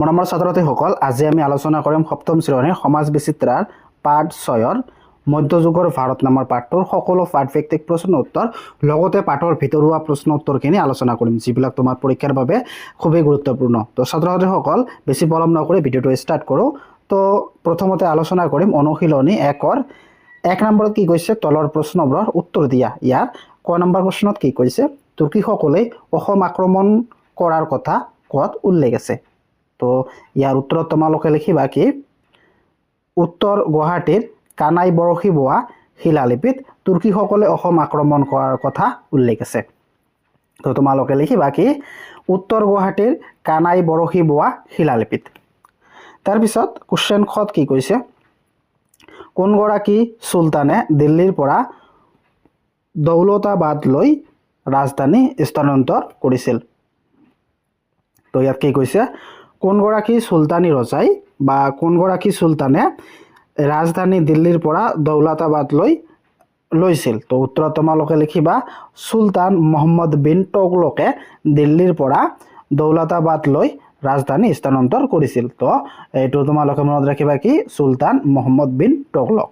মৰমৰ ছাত্ৰ-ছাত্ৰীসকল, আজি আমি আলোচনা কৰিম সপ্তম শ্ৰেণীৰ সমাজ বিচিত্ৰাৰ পাঠ 6ৰ মধ্যযুগৰ ভাৰত নামৰ পাঠটোৰ সকলো পাঠভিত্তিক প্ৰশ্ন উত্তৰ লগতে পাঠৰ ভিতৰুৱা প্ৰশ্ন উত্তৰখিনি আলোচনা কৰিম, যিবিলাক তোমাৰ পৰীক্ষাৰ বাবে খুবেই গুৰুত্বপূৰ্ণ। তো ছাত্ৰ-ছাত্ৰীসকল, বেছি পলম নকৰি ভিডিঅ'টো ষ্টাৰ্ট কৰোঁ। তো প্ৰথমতে আলোচনা কৰিম অনুশীলনী 1ৰ 1 নম্বৰত কি কৈছে, তলৰ প্ৰশ্নবোৰৰ উত্তৰ দিয়া। ইয়াৰ ক নম্বৰ প্ৰশ্নত কি কৈছে, তুৰ্কীসকলে অসম আক্ৰমণ কৰাৰ কথা ক'ত উল্লেখ আছে? তো ইয়াৰ উত্তৰত তোমালোকে লিখিবা কি, উত্তৰ গুৱাহাটীৰ কানাই বৰশী বোৱা শিলালিপিত তুৰ্কীসকলে অসম আক্ৰমণ কৰাৰ কথা উল্লেখ আছে। তো তোমালোকে লিখিবা কি, উত্তৰ গুৱাহাটীৰ কানাই বৰশী বোৱা শিলালিপিত। তাৰপিছত কুৱেশ্যন খত কি কৈছে, কোনগৰাকী চুলতানে দিল্লীৰ পৰা দৌলতাবাদলৈ ৰাজধানী স্থানান্তৰ কৰিছিল? তো ইয়াত কি কৈছে, কোনগৰাকী চুলতানী ৰজাই বা কোনগৰাকী চুলতানে ৰাজধানী দিল্লীৰ পৰা দৌলতাবাদলৈ লৈছিল? তো উত্তৰত তোমালোকে লিখিবা, চুলতান মহম্মদ বিন তুগলকে দিল্লীৰ পৰা দৌলতাবাদলৈ ৰাজধানী স্থানান্তৰ কৰিছিল। তো এইটো তোমালোকে মনত ৰাখিবা কি, চুলতান মহম্মদ বিন তুগলক।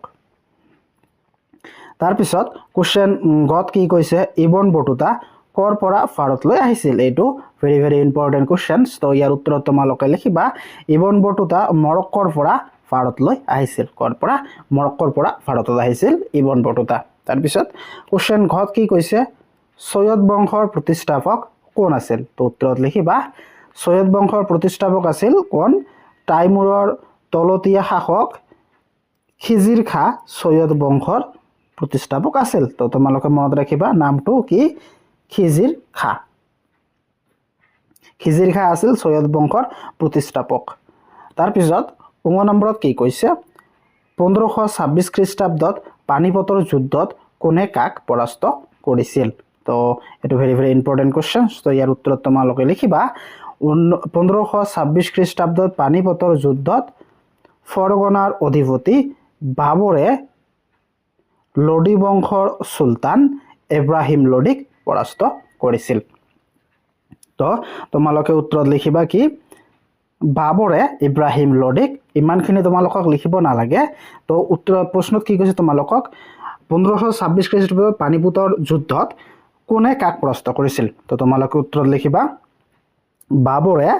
তাৰপিছত কুৱেশ্যন গত কি কৈছে, ইবন বটুতা কৰ পৰা ভাৰতলৈ আহিছিল? এইটো ভেৰি ইম্পৰ্টেণ্ট কুৱেশ্যন। তো ইয়াৰ উত্তৰত তোমালোকে লিখিবা, ইবন বটুতা মৰক্কৰ পৰা ভাৰতলৈ আহিছিল। কৰ পৰা? মৰক্কৰ পৰা ভাৰতলৈ আহিছিল ইবন বটুতা। তাৰপিছত কুৱেশ্যন ঘত কি কৈছে, চৈয়দ বংশৰ প্ৰতিষ্ঠাপক কোন আছিল? তো উত্তৰত লিখিবা, চৈয়দ বংশৰ প্ৰতিষ্ঠাপক আছিল কোন? তাইমুৰৰ তলতীয়া শাসক খিজিৰ খা চৈয়দ বংশৰ প্ৰতিষ্ঠাপক আছিল। তো তোমালোকে মনত ৰাখিবা, নামটো কি, খিজিৰ খা। খিজিৰ খা আছিল চৈয়দ বংশৰ প্ৰতিষ্ঠাপক। তাৰপিছত 9 নম্বৰত কি কৈছে, 1526 খ্ৰীষ্টাব্দত পানিপতৰ যুদ্ধত কোনে কাক পৰাস্ত কৰিছিল? তো এইটো ভেৰি ইম্পৰ্টেণ্ট কুৱেশ্যন। তো ইয়াৰ উত্তৰত তোমালোকে লিখিবা, 1526 খ্ৰীষ্টাব্দত পানিপতৰ যুদ্ধত ফৰগনাৰ অধিপতি বাবৰে লোডি বংশৰ চুলতান ইব্ৰাহিম লোডিক পৰাস্ত কৰিছিল। তো তোমালোকে উত্তৰত লিখিবা কি, বাবৰে ইব্ৰাহিম লোডিক। ইমানখিনি তোমালোকক লিখিব নালাগে। তো উত্তৰ প্ৰশ্নত কি কৈছে তোমালোকক, 1526 খ্ৰীষ্টাব্দত পানিপতৰ যুদ্ধত কোনে কাক পৰাস্ত কৰিছিল? তো তোমালোকে উত্তৰত লিখিবা, বাবৰে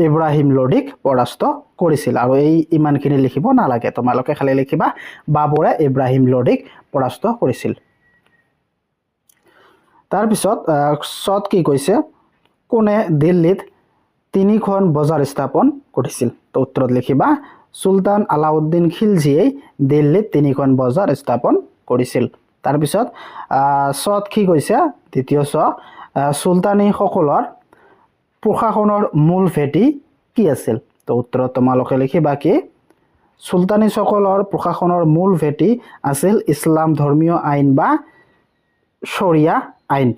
ইব্ৰাহিম লোডিক পৰাস্ত কৰিছিল। আৰু এই ইমানখিনি লিখিব নালাগে, তোমালোকে খালি লিখিবা বাবৰে ইব্ৰাহিম লোডিক পৰাস্ত কৰিছিল। তাৰপিছত চত কি কৈছে, কোনে দিল্লীত 3খন বজাৰ স্থাপন কৰিছিল? তো উত্তৰত লিখিবা, চুলতান আলাউদ্দিন খিলজীয়ে দিল্লীত 3খন বজাৰ স্থাপন কৰিছিল। তাৰপিছত চত কি কৈছে, দ্বিতীয় চ, চুলতানীসকলৰ প্ৰশাসনৰ মূল ভেটি কি আছিল? তো উত্তৰত তোমালোকে লিখিবা কি, চুলতানীসকলৰ প্ৰশাসনৰ মূল ভেটি আছিল ইছলাম ধৰ্মীয় আইন বা শৰিয়া আইন।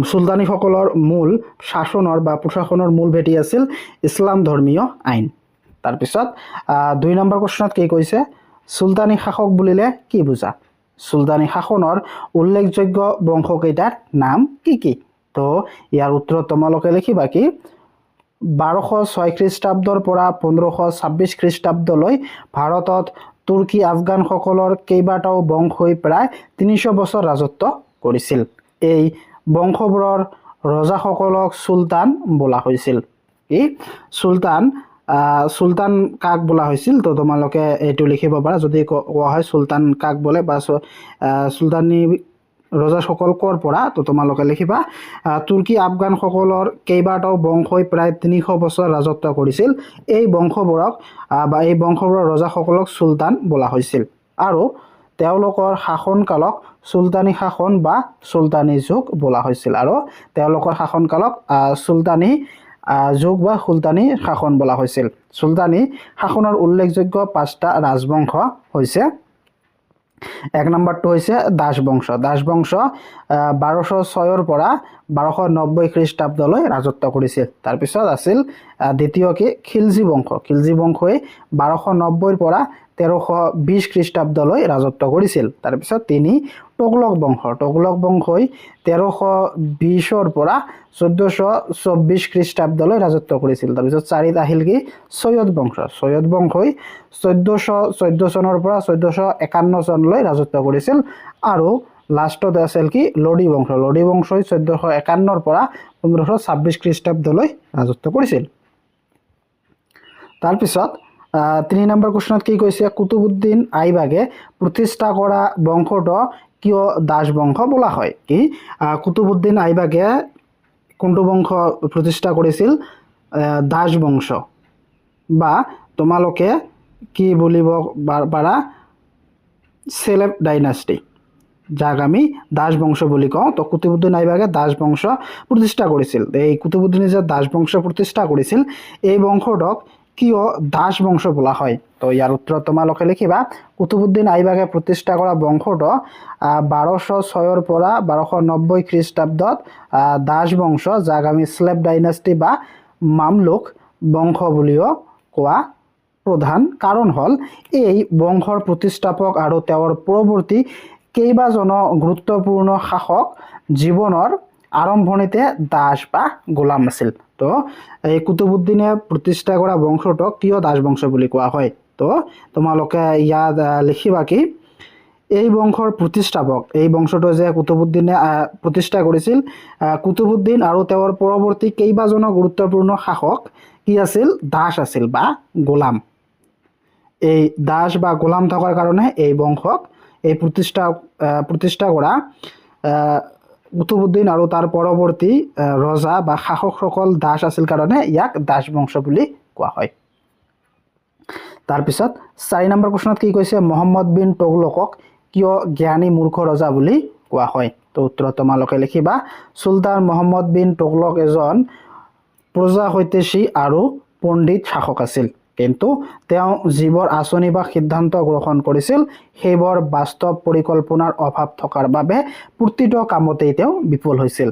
চুলতানীসকলৰ মূল শাসনৰ বা প্ৰশাসনৰ মূল ভেটি আছিল ইছলাম ধৰ্মীয় আইন। তাৰপিছত 2 নম্বৰ প্ৰশ্নত কি কৈছে, চুলতানী শাসক বুলিলে কি বুজা? চুলতানী শাসনৰ উল্লেখযোগ্য বংশকেইটাৰ নাম কি কি? তো ইয়াৰ উত্তৰত তোমালোকে লিখিবা কি, 1206 খ্ৰীষ্টাব্দৰ পৰা 1526 খ্ৰীষ্টাব্দলৈ ভাৰতত তুৰ্কী আফগানসকলৰ কেইবাটাও বংশই প্ৰায় 300 বছৰ ৰাজত্ব কৰিছিল। এই বংশবোৰৰ ৰজাসকলক চুলতান বোলা হৈছিল। কি চুলতান কাক বোলা হৈছিল? তো তোমালোকে এইটো লিখিব পাৰা, যদি কোৱা হয় চুলতান কাক বোলে বা চুলতানী ৰজাসকল কৰ পৰা, তো তোমালোকে লিখিবা, তুৰ্কী আফগানসকলৰ কেইবাটাও বংশই প্ৰায় 300 বছৰ ৰাজত্ব কৰিছিল। এই বংশবোৰক বা এই বংশবোৰৰ ৰজাসকলক চুলতান বোলা হৈছিল আৰু তেওঁলোকৰ শাসনকালক চুলতানী শাসন বা চুলতানী যুগ বোলা হৈছিল। আৰু তেওঁলোকৰ শাসনকালক চুলতানী যুগ বা সুলতানী শাসন বোলা হৈছিল। চুলতানী শাসনৰ উল্লেখযোগ্য 5টা ৰাজবংশ হৈছে, 1 নম্বৰটো হৈছে দাস বংশ। দাস বংশ 1206 পৰা 1290 খ্ৰীষ্টাব্দলৈ ৰাজত্ব কৰিছিল। তাৰপিছত আছিল দ্বিতীয় কি, খিলজী বংশ। খিলজী বংশই 1290 পৰা 1320 খ্ৰীষ্টাব্দলৈ ৰাজত্ব কৰিছিল। তাৰপিছত তিনি তোগলক বংশই 1320-ৰ পৰা 1424 খ্ৰীষ্টাব্দলৈ ৰাজত্ব কৰিছিল। তাৰপিছত চাৰিত আহিল কি সৈয়দ বংশই 1414 চনৰ পৰা 1451 চনলৈ ৰাজত্ব কৰিছিল। আৰু লাষ্টত আছিল কি লোডি বংশই 1451-ৰ পৰা 1526 খ্ৰীষ্টাব্দলৈ ৰাজত্ব কৰিছিল। তাৰপিছত 3 নম্বৰ কুৱেশ্যনত কি কৈছে, কুতুবুদ্দিন আইবাকে প্ৰতিষ্ঠা কৰা বংশটো কিয় দাস বংশ বোলা হয়? কি কুতুবুদ্দিন আইবাকে কোনটো বংশ প্ৰতিষ্ঠা কৰিছিল? দাস বংশ, বা তোমালোকে কি বুলিব পাৰা সেলেব ডাইনাষ্টি, যাক আমি দাস বংশ বুলি কওঁ। তো কুতুবুদ্দিন আইবাকে দাস বংশ প্ৰতিষ্ঠা কৰিছিল। এই কুতুবুদ্দিনে যে দাস বংশ প্ৰতিষ্ঠা কৰিছিল, এই বংশটোক কিয় দাস বংশ বোলা হয়? তো ইয়াৰ উত্তৰ তোমালোকে লিখিবা। কুতুবুদ্দিন আইবাকে প্ৰতিষ্ঠা কৰা বংশটো 1206-ৰ পৰা 1290 খ্ৰীষ্টাব্দত দাস বংশ, যাক আমি স্লেভ ডাইনাষ্টি বা মামলুক বংশ বুলিও কোৱা প্ৰধান কাৰণ হ'ল এই বংশৰ প্ৰতিষ্ঠাপক আৰু তেওঁৰ পৰৱৰ্তী কেইবাজনো গুৰুত্বপূৰ্ণ শাসক জীৱনৰ আৰম্ভণিতে দাস বা গোলাম আছিল। তো এই কুতুবুদ্দিনে প্ৰতিষ্ঠা কৰা বংশটোক কিয় দাস বংশ বুলি কোৱা হয়? তো তোমালোকে ইয়াত লিখিবা কি এই বংশৰ প্ৰতিষ্ঠাপক, এই বংশটো যে কুতুবুদ্দিনে প্ৰতিষ্ঠা কৰিছিল, কুতুবুদ্দিন আৰু তেওঁৰ পৰৱৰ্তী কেইবাজনো গুৰুত্বপূৰ্ণ শাসক কি আছিল? দাস আছিল বা গোলাম। এই দাস বা গোলাম থকাৰ কাৰণে এই বংশক এই প্ৰতিষ্ঠা কৰা কুতুবুদ্দিন আৰু তাৰ পৰৱৰ্তী ৰজা বা শাসকসকল দাস আছিল কাৰণে ইয়াক দাস বংশ বুলি কোৱা হয়। তাৰপিছত 4 নম্বৰ কুৱেশ্যনত কি কৈছে, মহম্মদ বিন তোগলকক কিয় জ্ঞানী মূৰ্খ ৰজা বুলি কোৱা হয়? তো উত্তৰ তোমালোকে লিখিবা। চুলতান মহম্মদ বিন তোগলক এজন প্ৰজাহিতৈষী আৰু পণ্ডিত শাসক আছিল, কিন্তু তেওঁ যিবোৰ আঁচনি বা সিদ্ধান্ত গ্ৰহণ কৰিছিল সেইবোৰ বাস্তৱ পৰিকল্পনাৰ অভাৱ থকাৰ বাবে প্ৰতিটো কামতেই তেওঁ বিফল হৈছিল।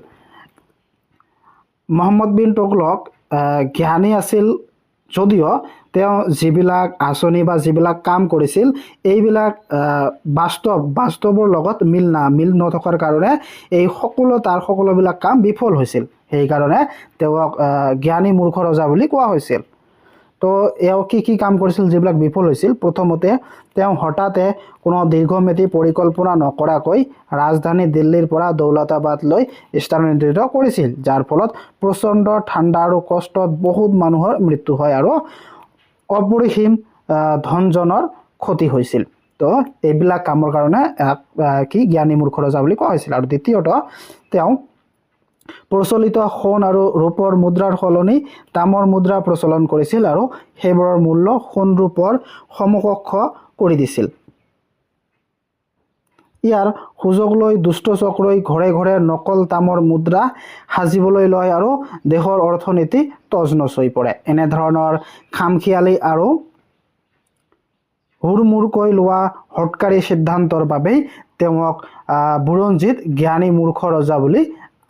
মহম্মদ বিন তোগলক জ্ঞানী আছিল যদিও তেওঁ যিবিলাক আঁচনি বা যিবিলাক কাম কৰিছিল এইবিলাক বাস্তৱৰ লগত মিল নথকাৰ কাৰণে এই তাৰ সকলোবিলাক কাম বিফল হৈছিল। সেইকাৰণে তেওঁক জ্ঞানী মূৰ্খ ৰজা বুলি কোৱা হৈছিল। তো এওঁ কি কাম কৰিছিল যিবিলাক বিফল হৈছিল? প্ৰথমতে তেওঁ হঠাতে কোনো দীৰ্ঘম্যাদী পৰিকল্পনা নকৰাকৈ ৰাজধানী দিল্লীৰ পৰা দৌলতাবাদলৈ স্থানান্তৰিত কৰিছিল, যাৰ ফলত প্ৰচণ্ড ঠাণ্ডা আৰু কষ্টত বহুত মানুহৰ মৃত্যু হয় আৰু অপৰিসীম ধনজনৰ ক্ষতি হৈছিল। তো এইবিলাক কামৰ কাৰণে কি জ্ঞানী মূৰ্খ ৰজা বুলি কোৱা হৈছিল। আৰু দ্বিতীয়ত তেওঁ প্ৰচলিত সোণ আৰু ৰূপৰ মুদ্ৰাৰ সলনি তামৰ মুদ্ৰা প্ৰচলন কৰিছিল আৰু সেইবোৰৰ মূল্য সোণ ৰূপৰ সমকক্ষ কৰি দিছিল। ইয়াৰ সুযোগ লৈ দুষ্ট চক্ৰই ঘৰে ঘৰে নকল তামৰ মুদ্ৰা সাজিবলৈ লয় আৰু দেশৰ অৰ্থনীতি তজনজ হৈ পৰে। এনেধৰণৰ খামখিয়ালী আৰু হুৰমূৰকৈ লোৱা হঠকাৰী সিদ্ধান্তৰ বাবেই তেওঁক বুৰঞ্জীত জ্ঞানী মূৰ্খ ৰজা বুলি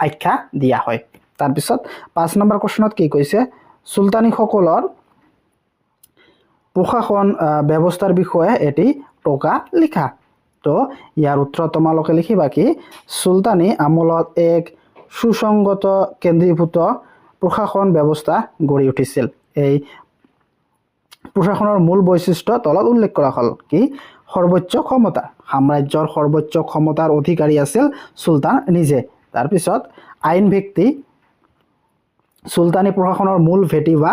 আখ্যা দিয়া হয়। তাৰপিছত 5 নম্বৰ কুৱেশ্যনত কি কৈছে, চুলতানীসকলৰ প্ৰশাসন ব্যৱস্থাৰ বিষয়ে এটি টকা লিখা। তো ইয়াৰ উত্তৰ তোমালোকে লিখিবা কি চুলতানী আমলত এক সুসংগত কেন্দ্ৰীভূত প্ৰশাসন ব্যৱস্থা গঢ়ি উঠিছিল। এই প্ৰশাসনৰ মূল বৈশিষ্ট্য তলত উল্লেখ কৰা হ'ল কি সৰ্বোচ্চ ক্ষমতা, সাম্ৰাজ্যৰ সৰ্বোচ্চ ক্ষমতাৰ অধিকাৰী আছিল চুলতান নিজে। তাৰপিছত আইন ভিত্তি, চুলতানী প্ৰশাসনৰ মূল ভেটি বা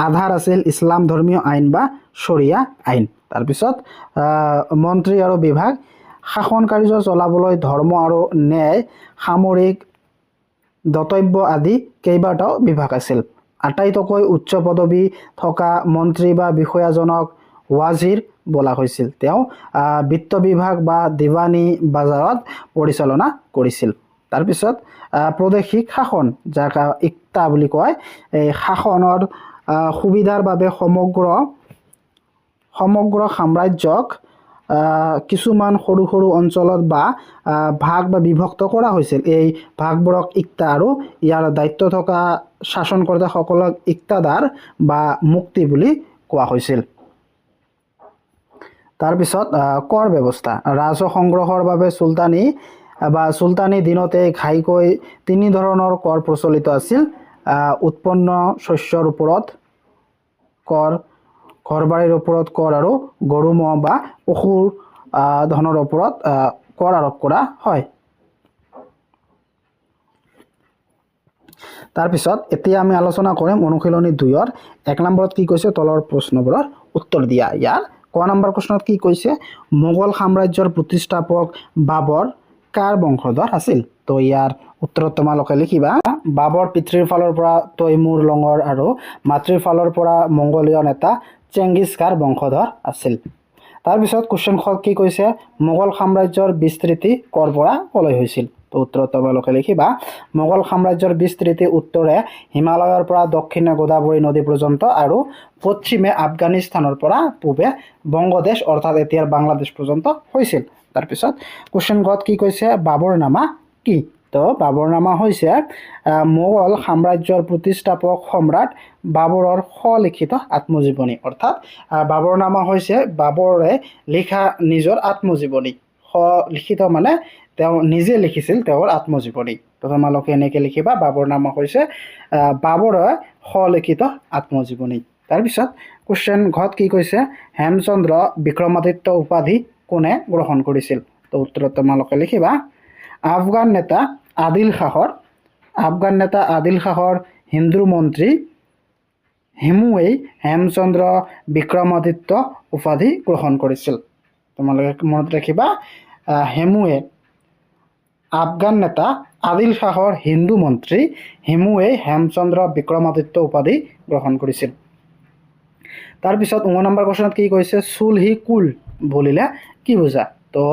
আধাৰ আছিল ইছলাম ধৰ্মীয় আইন বা শৰিয়া আইন। তাৰপিছত মন্ত্ৰী আৰু বিভাগ, শাসন কাৰ্য চলাবলৈ ধৰ্ম আৰু ন্যায়, সামৰিক দতব্য আদি কেইবাটাও বিভাগ আছিল। আটাইতকৈ উচ্চ পদবী থকা মন্ত্ৰী বা বিষয়াজনক ৱাজিৰ বোলা হৈছিল। তেওঁ বিত্ত বিভাগ বা দিৱানী বাজাৰত পৰিচালনা কৰিছিল। তাৰপিছত প্ৰাদেশিক শাসন, যাক ইক্তা বুলি কয়, এই শাসনৰ সুবিধাৰ বাবে সমগ্ৰ সাম্ৰাজ্যক কিছুমান সৰু সৰু অঞ্চলত বা ভাগ বা বিভক্ত কৰা হৈছিল। এই ভাগবোৰক ইক্তা আৰু ইয়াৰ দায়িত্ব থকা শাসনকৰ্তাসকলক ইক্তাদাৰ বা মুক্তি বুলি কোৱা হৈছিল। তাৰপিছত কৰ ব্যৱস্থা ৰাজহ সংগ্ৰহৰ বাবে চুলতানী দিনতে ঘাইকৈ তিনি ধৰণৰ কৰ প্ৰচলিত আছিল উৎপন্ন শস্যৰ ওপৰত কৰ ঘৰবাৰীৰ ওপৰত কৰ আৰু গৰু ম'হ বা পশুৰ ধনৰ ওপৰত কৰ আৰোপ কৰা হয় তাৰপিছত এতিয়া আমি আলোচনা কৰিম অনুশীলনী 2ৰ 1 নম্বৰত কি কৈছে তলৰ প্ৰশ্নবোৰৰ উত্তৰ দিয়া ইয়াৰ ক নম্বৰ প্ৰশ্নত কি কৈছে মোগল সাম্ৰাজ্যৰ প্ৰতিষ্ঠাপক বাবৰ কাৰ বংশধৰ আছিল তো ইয়াৰ উত্তৰত তোমালোকে লিখিবা বাবৰ পিতৃৰ ফালৰ পৰা তৈমুৰ লঙৰ আৰু মাতৃৰ ফালৰ পৰা মংগোলীয় নেতা চেঙ্গিজ খাৰ বংশধৰ আছিল তাৰপিছত কোৱেশ্চন খ কি কৈছে মোগল সাম্ৰাজ্যৰ বিস্তৃতি কৰ পৰা কলৈ হৈছিল তো উত্তৰত তোমালোকে লিখিবা মোগল সাম্ৰাজ্যৰ বিস্তৃতি উত্তৰে হিমালয়ৰ পৰা দক্ষিণে গোদাবৰী নদী পৰ্যন্ত আৰু পশ্চিমে আফগানিস্তানৰ পৰা পূবে বংগদেশ অৰ্থাৎ এতিয়াৰ বাংলাদেশ পৰ্যন্ত হৈছিল তাৰপিছত কোৱেশ্চন গত কি কৈছে বাবৰনামা কি তো বাবৰনামা হৈছে মোগল সাম্ৰাজ্যৰ প্ৰতিষ্ঠাপক সম্ৰাট বাবৰৰ লিখিত আত্মজীৱনী অৰ্থাৎ বাবৰনামা হৈছে বাবৰে লিখা নিজৰ আত্মজীৱনী লিখিত মানে তেওঁ নিজে লিখিছিল তেওঁৰ আত্মজীৱনী তো তোমালোকে এনেকৈ লিখিবা বাবৰনামা হৈছে বাবৰে লিখিত আত্মজীৱনী তাৰপিছত কোৱেশ্চন ঘত কি কৈছে হেমচন্দ্ৰ বিক্ৰমাদিত্য উপাধি কোনে গ্ৰহণ কৰিছিল তো উত্তৰত তোমালোকে লিখিবা আফগান নেতা আদিল খাহৰ হিন্দু মন্ত্ৰী হিমুৱেই হেমচন্দ্ৰ বিক্ৰমাদিত্য উপাধি গ্ৰহণ কৰিছিল তোমালোকে মনত ৰাখিবা হেমুৱে আফগান নেতা আদিল খাহৰ হিন্দু মন্ত্ৰী হিমুৱেই হেমচন্দ্ৰ বিক্ৰমাদিত্য উপাধি গ্ৰহণ কৰিছিল তাৰপিছত 9 নম্বৰ কোৱেশ্চনত কি কৈছে চুলহি কুল বুলিলে কি বুজা তো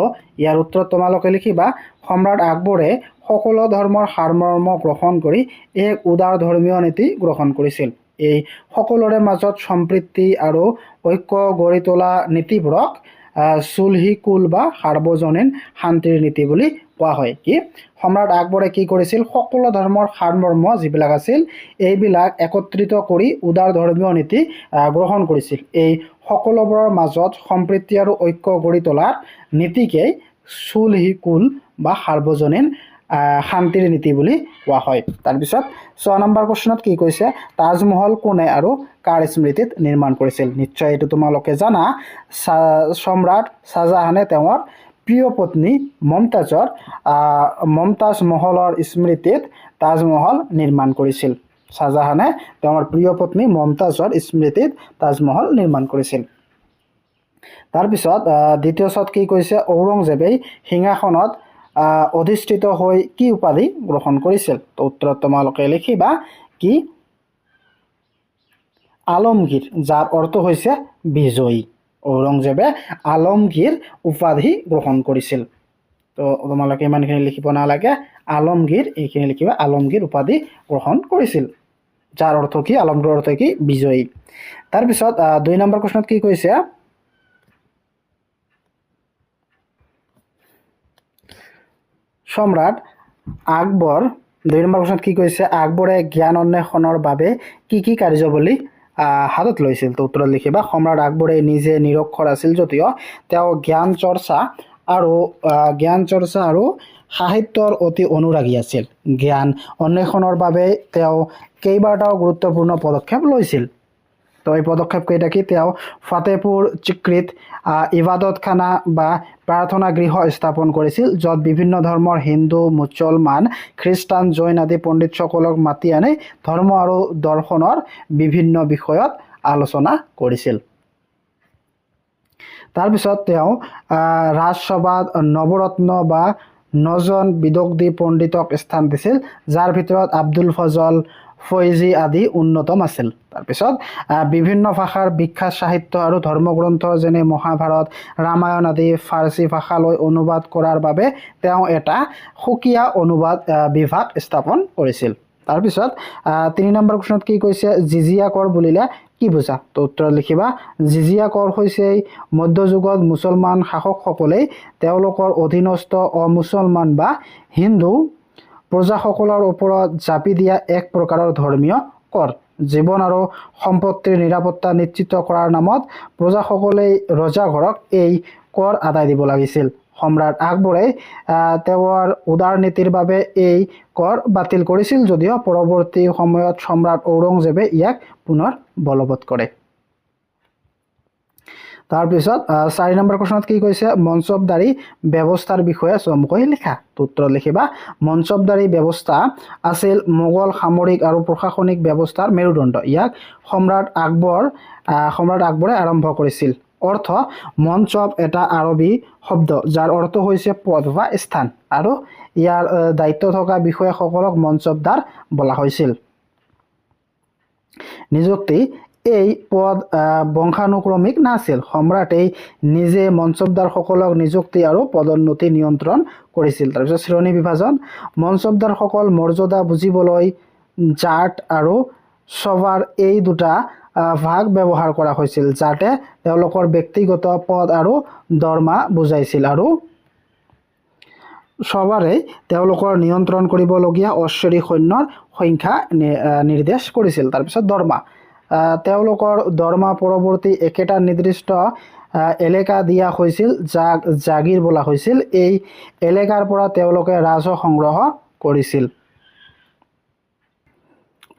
ইয়াৰ উত্তৰত তোমালোকে লিখিবা সম্ৰাট আকবৰে সকলো ধৰ্মৰ সাৰমৰ্ম গ্ৰহণ কৰি এক উদাৰ ধৰ্মীয় নীতি গ্ৰহণ কৰিছিল এই সকলোৰে মাজত সম্প্ৰীতি আৰু ঐক্য গঢ়ি তোলা নীতিবোৰক চুলহি কুল বা সাৰ্বজনীন শান্তিৰ নীতি বুলি কোৱা হয় কি সম্ৰাট আকবৰে কি কৰিছিল সকলো ধৰ্মৰ সাৰমৰ্ম যিবিলাক আছিল এইবিলাক একত্ৰিত কৰি উদাৰ ধৰ্মীয় নীতি গ্ৰহণ কৰিছিল এই সকলোবোৰৰ মাজত সম্প্ৰীতি আৰু ঐক্য গঢ়ি তোলাৰ নীতিকে চুলহি কুল বা সাৰ্বজনীন শান্তিৰ নীতি বুলি কোৱা হয় তাৰপিছত 6 নম্বৰ কোৱেশ্চনত কি কৈছে তাজমহল কোনে আৰু কাৰ স্মৃতিত নিৰ্মাণ কৰিছিল নিশ্চয় এটো তোমালোকে জানা সম্ৰাট শাহজাহানে তেওঁৰ প্ৰিয় পত্নী মমতাজ মহলৰ স্মৃতিত তাজমহল নিৰ্মাণ কৰিছিল শাহজাহানে তেওঁৰ প্ৰিয় পত্নী মমতাজৰ স্মৃতিত তাজমহল নিৰ্মাণ কৰিছিল তাৰপিছত দ্বিতীয় শত কি কৈছে ঔৰংজেবে সিংহাসনত অধিষ্ঠিত হৈ কি উপাধি গ্ৰহণ কৰিছিল তো উত্তৰত তোমালোকে লিখিবা কি আলমগীৰ যাৰ অৰ্থ হৈছে বিজয়ী ঔৰংজেবে আলমগীৰ উপাধি গ্ৰহণ কৰিছিল তো তোমালোকে ইমানখিনি লিখিব নালাগে আলমগীৰ এইখিনি লিখিবা আলমগীৰ উপাধি গ্ৰহণ কৰিছিল যাৰ অৰ্থ কি আলমগীৰ অৰ্থ কি বিজয়ী তাৰপিছত 2 নম্বৰ কোৱেশ্চনত কি কৈছে সম্ৰাট আকবৰ 2 নম্বৰ কোৱেশ্চনত কি কৈছে আকবৰে জ্ঞান অন্বেষণৰ বাবে কি কাৰ্যবলী হাতত লৈছিল তো উত্তৰত লিখিবা সম্ৰাট আকবৰে নিজে নিৰক্ষৰ আছিল যদিও তেওঁ জ্ঞান চৰ্চা আৰু সাহিত্যৰ অতি অনুৰাগী আছিল জ্ঞান অন্বেষণৰ বাবে তেওঁ কেইবাটাও গুৰুত্বপূৰ্ণ পদক্ষেপ লৈছিল তো এই পদক্ষেপ কেইটা কি তেওঁ ফাতেপুৰ চিক্ৰিত ইবাদতখানা বা প্ৰাৰ্থনা গৃহ স্থাপন কৰিছিল য'ত বিভিন্ন ধৰ্মৰ হিন্দু মুছলমান খ্ৰীষ্টান জৈন আদি পণ্ডিতসকলক মাতি আনি ধৰ্ম আৰু দৰ্শনৰ বিভিন্ন বিষয়ত আলোচনা কৰিছিল তাৰপিছত তেওঁ ৰাজসভাত নৱৰত্ন বা 9জন বিদগ্ধী পণ্ডিতক স্থান দিছিল যাৰ ভিতৰত আব্দুল ফজল ফৈজি আদি অন্যতম আছিল তাৰপিছত বিভিন্ন ভাষাৰ বিখ্যাত সাহিত্য আৰু ধৰ্মগ্ৰন্থ যেনে মহাভাৰত ৰামায়ণ আদি ফাৰ্চী ভাষালৈ অনুবাদ কৰাৰ বাবে তেওঁ এটা সুকীয়া অনুবাদ বিভাগ স্থাপন কৰিছিল তাৰপিছত 3 নম্বৰ কোৱেশ্চনত কি কৈছে জিজিয়া কৰ বুলিলে কি বুজা তো উত্তৰ লিখিবা জিজিয়া কৰ হৈছে মধ্যযুগত মুছলমান শাসকসকলে তেওঁলোকৰ অধীনস্থ অমুছলমান বা হিন্দু প্ৰজাসকলৰ ওপৰত জাপি দিয়া এক প্ৰকাৰৰ ধৰ্মীয় কৰ জীৱন আৰু সম্পত্তিৰ নিৰাপত্তা নিশ্চিত কৰাৰ নামত প্ৰজাসকলে ৰজাঘৰক এই কৰ আদায় দিব লাগিছিল। সম্ৰাট আকবৰে তেওঁৰ উদাৰ নীতিৰ বাবে এই কৰ বাতিল কৰিছিল যদিও পৰৱৰ্তী সময়ত সম্ৰাট ঔৰংজেবে ইয়াক পুনৰ বলবৎ কৰে। তাৰপিছত 4 নম্বৰ প্ৰশ্নত কি কৈছে, মঞ্চবদাৰী ব্যৱস্থাৰ বিষয়ে চমুকৈ লিখা। উত্তৰত লিখিবা, মঞ্চবদাৰী ব্যৱস্থা আছিল মোগল সামৰিক আৰু প্ৰশাসনিক ব্যৱস্থাৰ মেৰুদণ্ড। ইয়াক সম্ৰাট আকবৰে আৰম্ভ কৰিছিল। অৰ্থ, মঞ্চব এটা আৰবী শব্দ যাৰ অৰ্থ হৈছে পদ বা স্থান, আৰু ইয়াৰ দায়িত্ব থকা বিষয়াসকলক মঞ্চবদাৰ বোলা হৈছিল। নিযুক্তি, এই পদ বংশানুক্ৰমিক নাছিল। সম্ৰাটে নিজে মঞ্চবদাৰসকলক নিযুক্তি আৰু পদোন্নতি নিয়ন্ত্ৰণ কৰিছিল। তাৰপিছত শ্ৰেণী বিভাজন, মঞ্চবদাৰসকল মৰ্যাদা বুজিবলৈ জাট আৰু সভাৰ এই দুটা ভাগ ব্যৱহাৰ কৰা হৈছিল, যাতে তেওঁলোকৰ ব্যক্তিগত পদ আৰু দৰমহা বুজাইছিল, আৰু সভাৰে তেওঁলোকৰ নিয়ন্ত্ৰণ কৰিবলগীয়া অশ্বৰী সৈন্যৰ সংখ্যা নিৰ্দেশ কৰিছিল। তাৰপিছত দৰমহা, তেওঁলোকৰ দৰমহা পৰৱৰ্তী একেটা নিৰ্দিষ্ট এলেকা দিয়া হৈছিল, যাক জাগিৰ বোলা হৈছিল। এই এলেকাৰ পৰা তেওঁলোকে ৰাজহ সংগ্ৰহ কৰিছিল।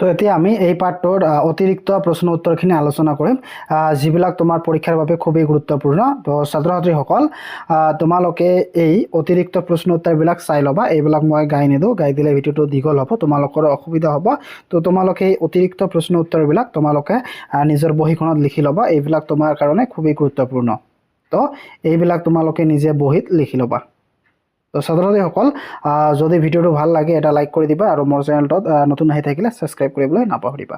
তো এতিয়া আমি এই পাঠটোৰ অতিৰিক্ত প্ৰশ্ন উত্তৰখিনি আলোচনা কৰিম, যিবিলাক তোমাৰ পৰীক্ষাৰ বাবে খুবেই গুৰুত্বপূৰ্ণ। তো ছাত্ৰ ছাত্ৰীসকল, তোমালোকে এই অতিৰিক্ত প্ৰশ্ন উত্তৰবিলাক চাই ল'বা। এইবিলাক মই গাই নিদিওঁ, গাই দিলে ভিডিঅ'টো দীঘল হ'ব, তোমালোকৰ অসুবিধা হ'ব। তো তোমালোকে এই অতিৰিক্ত প্ৰশ্ন উত্তৰবিলাক তোমালোকে নিজৰ বহীখনত লিখি ল'বা। এইবিলাক তোমাৰ কাৰণে খুবেই গুৰুত্বপূৰ্ণ। তো এইবিলাক তোমালোকে নিজে বহীত লিখি ল'বা। তো ছাত্ৰ ছাত্ৰীসকল, যদি ভিডিঅ'টো ভাল লাগে এটা লাইক কৰি দিবা, আৰু মোৰ চেনেলটোত নতুন আহি থাকিলে ছাবস্ক্ৰাইব কৰিবলৈ নাপাহৰিবা।